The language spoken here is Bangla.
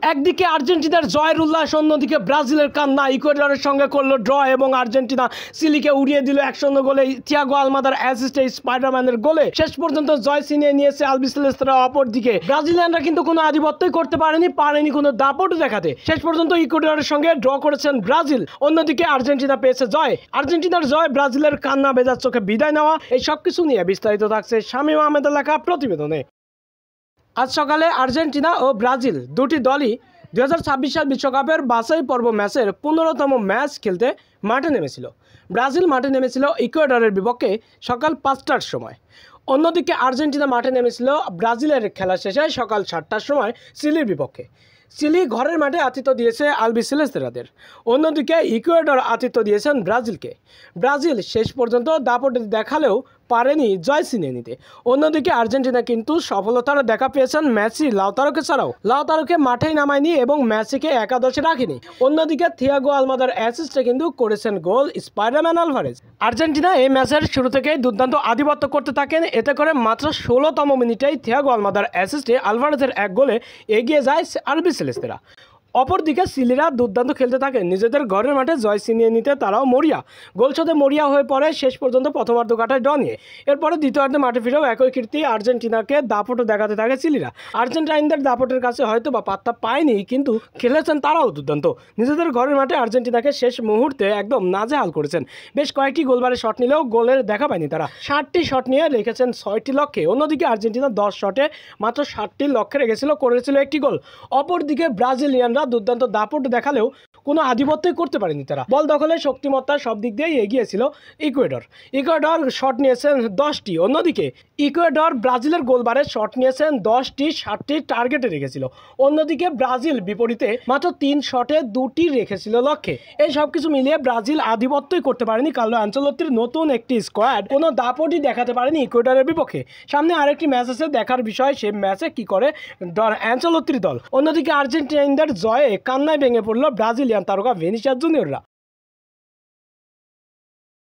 একদিকে আর্জেন্টিনার জয়ের উল্লাস, অন্যদিকে ব্রাজিলের কান্না। ইকুয়েডরের সঙ্গে করলো ড্র এবং আর্জেন্টিনা চিলিকে উড়িয়ে দিল 1-0 গোলে। থিয়াগো আলমাদার অ্যাসিস্টে স্পাইডারম্যানের গোলে শেষ পর্যন্ত জয় ছিনিয়ে নিয়েছে আলবিসেলেস্তেরা। অপরদিকে ব্রাজিলিয়ানরা কিন্তু কোনো আধিপত্যই করতে পারেনি কোনো দাপটও দেখাতে। শেষ পর্যন্ত ইকুয়েডরের সঙ্গে ড্র করেছেন ব্রাজিল। অন্যদিকে আর্জেন্টিনা পেয়েছে জয়। আর্জেন্টিনার জয়, ব্রাজিলের কান্না, ভেজার চোখে বিদায় নেওয়া, এই সব কিছু নিয়ে বিস্তারিত থাকছে শামীম আহমেদের লেখা প্রতিবেদনে। আজ সকালে আর্জেন্টিনা ও ব্রাজিল দুটি দলই 2026 সাল বিশ্বকাপের বাছাই পর্ব ম্যাচের 15তম ম্যাচ খেলতে মাঠে নেমেছিল। ব্রাজিল মাঠে নেমেছিল ইকুয়েডরের বিপক্ষে সকাল 5টার সময়। অন্যদিকে আর্জেন্টিনা মাঠে নেমেছিল ব্রাজিলের খেলা শেষে সকাল 7টার সময় চিলির বিপক্ষে। চিলি ঘরের মাঠে আতিথ্য দিয়েছে আলবিসেলেস্তেরাদের। অন্যদিকে ইকুয়েডর আতিথ্য দিয়েছেন ব্রাজিলকে। ব্রাজিল শেষ পর্যন্ত দাপট দেখালেও পারেনি জয় ছিনিয়ে নিতে। অন্যদিকে আর্জেন্টিনা কিন্তু সফলতার দেখা পেয়েছেন মেসি, লাউতারোকে ছাড়াও। লাউতারোকে মাঠেই নামায়নি এবং মেসিকে একাদশে রাখেনি। অন্যদিকে থিয়াগো আলমাদার অ্যাসিস্টে কিন্তু করেছেন গোল স্পাইডারম্যান আলভারেজ। আর্জেন্টিনা এই ম্যাচের শুরু থেকেই দুর্দান্ত আধিপত্য করতে থাকেন। এতে করে মাত্র 16তম মিনিটেই থিয়াগো আলমাদার অ্যাসিস্টে আলভারেজের এক গোলে এগিয়ে যায় আলবিসেলেস্তেরা। অপরদিকে চিলিরা দুর্দান্ত খেলতে থাকে। নিজেদের ঘরের মাঠে জয় ছিনিয়ে নিতে তারাও মরিয়া। গোলশোধে মরিয়া হয়ে পড়ে শেষ পর্যন্ত প্রথমার্ধ কাটায় ড্র নিয়ে। এরপরে দ্বিতীয়ার্ধে মাঠে ফিরেও একই কীর্তি আর্জেন্টিনাকে দাপটও দেখাতে থাকে চিলিরা। আর্জেন্টাইনদের দাপটের কাছে হয়তো বা পাত্তা পায়নি, কিন্তু খেলেছেন তারাও দুর্দান্ত। নিজেদের ঘরের মাঠে আর্জেন্টিনাকে শেষ মুহূর্তে একদম নাজেহাল করেছেন। বেশ কয়েকটি গোলবারে শট নিলেও গোলের দেখা পায়নি তারা। 60টি শট নিয়ে রেখেছেন 6টি লক্ষ্যে। অন্যদিকে আর্জেন্টিনা 10 শটে মাত্র 7টি লক্ষ্যে রেখেছিল, করেছিল একটি গোল। অপরদিকে ব্রাজিলিয়ানরা দুর্দান্ত দাপট দেখালেও কোনো আধিপত্যই করতে পারেনি তারা। বল দখলে, শক্তিমত্তা সব দিক দিয়েই এগিয়েছিল ইকুয়েডর। শট নিয়েছেন 10টি। অন্যদিকে ইকুয়েডর ব্রাজিলের গোলবারে শট নিয়েছেন 10টি, 7টি টার্গেটে রেখেছিল। অন্যদিকে ব্রাজিল বিপরীতে মাত্র 3 শটে 2টি রেখেছিল লক্ষ্যে। এই সব কিছু মিলিয়ে ব্রাজিল আধিপত্যই করতে পারেনি। কার্লো আনচেলত্তির নতুন একটি স্কোয়াড কোনো দাপটই দেখাতে পারেনি ইকুয়েডরের বিপক্ষে। সামনে আরেকটি ম্যাচ আছে, দেখার বিষয় সেই ম্যাচে কি করে আনচেলত্তির দল। অন্যদিকে আর্জেন্টাইনদের জয়ে কান্নায় ভেঙে পড়ল ব্রাজিলিয়ান তারকা ভিনিসিয়াস জুনিয়ররা।